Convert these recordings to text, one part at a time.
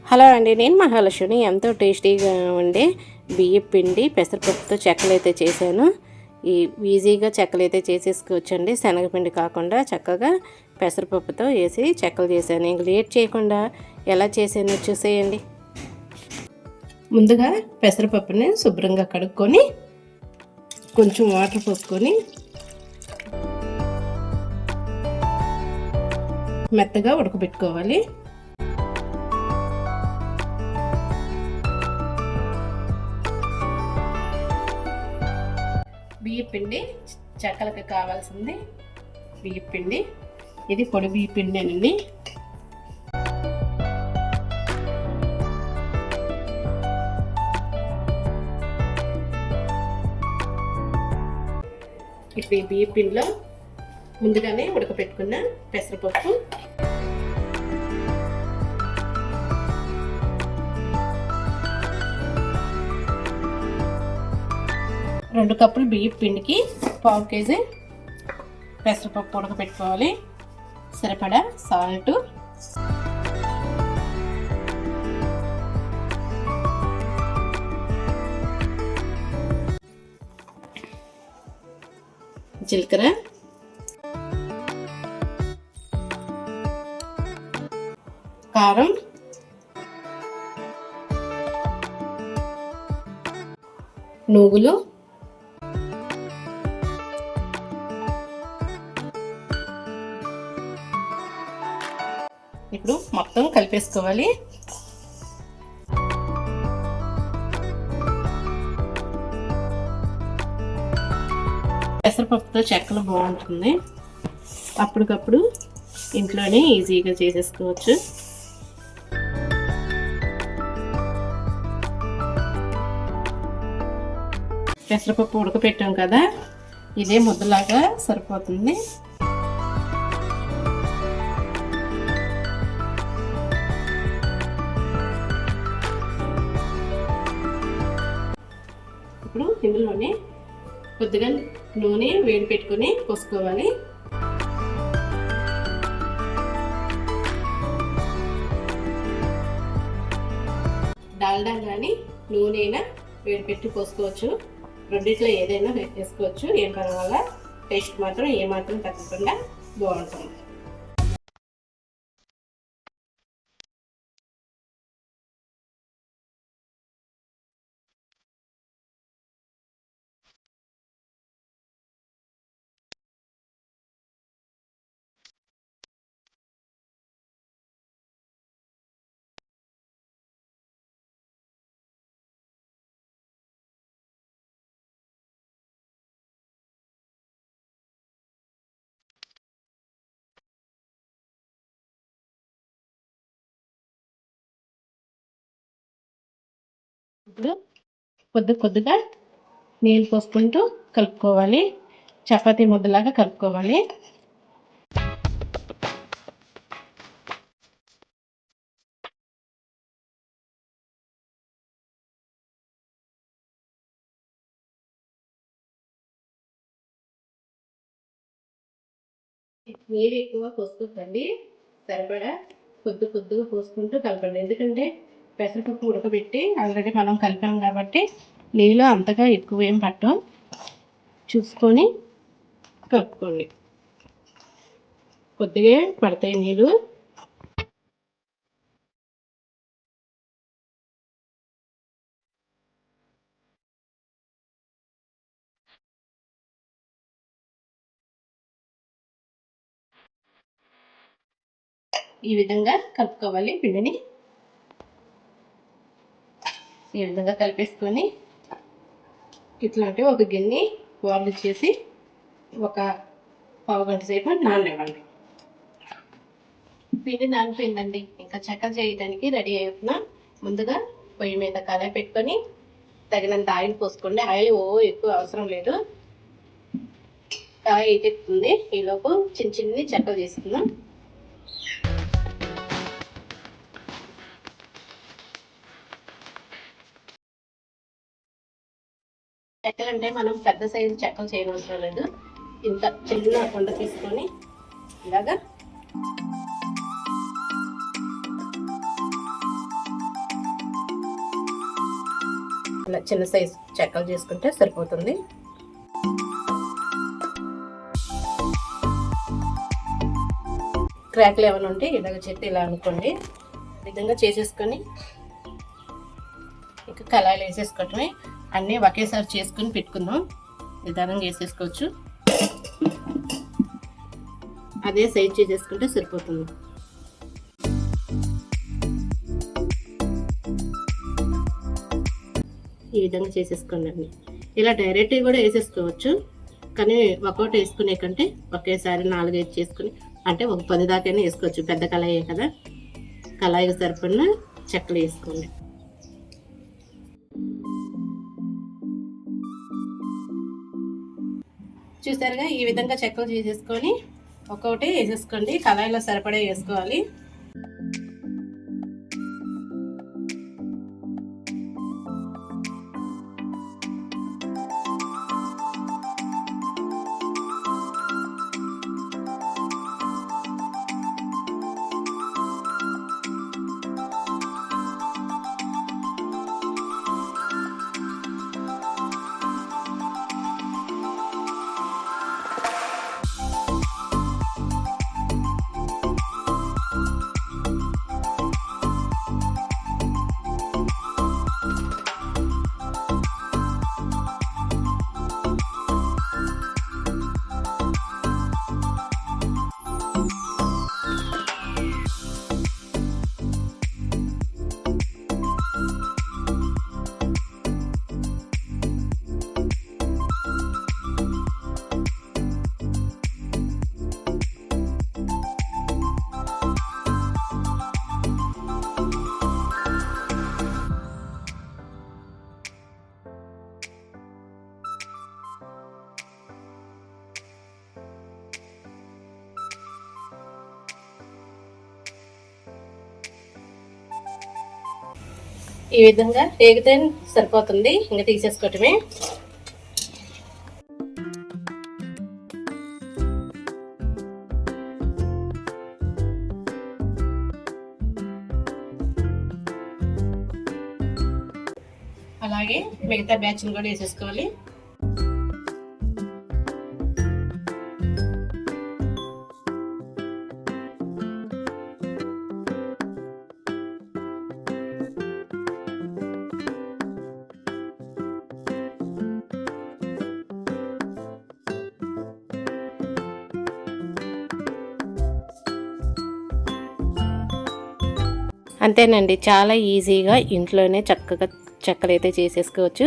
Hello అండి, నేను మహాలక్ష్మిని. ఎంతో టేస్టీగా ఉండే బియ్యం పిండి పెసరపప్పుతో చెక్కలు అయితే చేశాను. ఈజీగా చెక్కలు అయితే చేసేసుకోవచ్చండి. శనగపిండి కాకుండా చక్కగా పెసరపప్పుతో వేసి చెక్కలు చేశాను. ఇంక లేట్ చేయకుండా ఎలా చేశానో చూసేయండి. ముందుగా పెసరపప్పుని శుభ్రంగా కడుక్కొని కొంచెం వాటర్ పోసుకొని మెత్తగా ఉడకబెట్టుకోవాలి. బియ్యం పిండి చెక్కలకి కావాల్సింది బియ్యం పిండి. ఇది పొడి బియ్యం పిండి అండి. ఇప్పుడు ఈ బియ్యం పిండిలో ముందుగానే ఉడకపెట్టుకున్న పెసరపప్పు, 2 కప్పులు బియ్యం పిండికి 1/2 కేజీ పెసరపప్పు ఉడకపెట్టుకోవాలి. సరిపడా సాల్ట్, జీలకర్ర, కారం, నువ్వులు, ఇప్పుడు మొత్తం కలిపేసుకోవాలి. పెసరపప్పుతో చెక్కలు బాగుంటుంది. అప్పటికప్పుడు ఇంట్లోనే ఈజీగా చేసేసుకోవచ్చు. పెసరపప్పు ఉడకపెట్టాం కదా, ఇదే ముద్దలాగా సరిపోతుంది. ఇప్పుడు ఇందులోనే కొద్దిగా నూనె వేడి పెట్టుకొని పోసుకోవాలి. డాల్డా కానీ నూనె అయినా వేడి పెట్టి పోసుకోవచ్చు. రెండిట్లో ఏదైనా వేసుకోవచ్చు. ఏం పర్వాలా, టేస్ట్ మాత్రం ఏమాత్రం తగ్గకుండా బాగుంటుంది. ఇప్పుడు కొద్దిగా నీళ్ళు పోసుకుంటూ కలుపుకోవాలి. చపాతీ ముద్దలాగా కలుపుకోవాలి. నీరు ఎక్కువ పోసుకోకండి. సరిపడా కొద్దిగా పోసుకుంటూ కలపండి. ఎందుకంటే పెసరపప్పు ఉడకబెట్టి ఆల్రెడీ మనం కలిపాం కాబట్టి నీళ్ళు అంతగా ఎక్కువ ఏం పట్టం. చూసుకొని కలుపుకోండి. కొద్దిగా పడతాయి నీళ్ళు. ఈ విధంగా కలుపుకోవాలి. పిండిని ఈ విధంగా కలిపేసుకొని ఇట్లాంటి ఒక గిన్నె బాయిల్ చేసి ఒక 1/2 గంట సేపు నాననివ్వండి. పిండి నానిపోయిందండి. ఇంకా చెక్కలు చేయడానికి రెడీ అవుతున్నా. ముందుగా పొయ్యి మీద కళాయి పెట్టుకొని తగినంత ఆయిల్ పోసుకోండి. ఆయిల్ ఎక్కువ అవసరం లేదు. కళాయి ఎత్తుతుంది. ఈలోపు చిన్ని చెక్కలు చేసుకుందాం. చెక్కలు అంటే మనం పెద్ద సైజు చెక్కలు చేయనవసరం లేదు. ఇంత చిన్న కొండ తీసుకొని ఇలాగా ఇలా చిన్న సైజు చెక్కలు చేసుకుంటే సరిపోతుంది. క్రాక్లు ఏమైనా ఉంటే ఇలాగ చెత్త ఇలా అనుకోండి. విధంగా చేసేసుకొని ఇంకా కళాయిలు వేసేసుకోవటమే. అన్నీ ఒకేసారి చేసుకుని పెట్టుకుందాం. నిదానంగా వేసేసుకోవచ్చు. అదే సైజ్ చేసేసుకుంటే సరిపోతుంది. ఈ విధంగా చేసేసుకోండి అన్ని. ఇలా డైరెక్ట్గా కూడా వేసేసుకోవచ్చు, కానీ ఒక్కొక్కటి వేసుకునే కంటే ఒకేసారి 4-5 చేసుకుని అంటే ఒక 10 దాకైనా వేసుకోవచ్చు. పెద్ద కళాయే కదా, కళాయికి సరిపడిన చెక్కలు వేసుకోండి. చూసారుగా ఈ విధంగా చెక్కలు చేసేసుకొని ఒక్కొక్కటి వేసేసుకోండి. కళాయిలో సరిపడే వేసుకోవాలి. ఈ విధంగా వేగితే సరిపోతుంది. ఇంకా తీసేసుకోవటమే. అలాగే మిగతా బ్యాచ్ని కూడా వేసేసుకోవాలి. అంతేనండి, చాలా ఈజీగా ఇంట్లోనే చక్కగా చెక్కలు అయితే చేసేసుకోవచ్చు.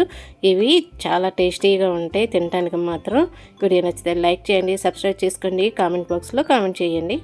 ఇవి చాలా టేస్టీగా ఉంటాయి తినడానికి మాత్రం. వీడియో నచ్చితే లైక్ చేయండి, సబ్స్క్రైబ్ చేసుకోండి, కామెంట్ బాక్స్లో కామెంట్ చేయండి.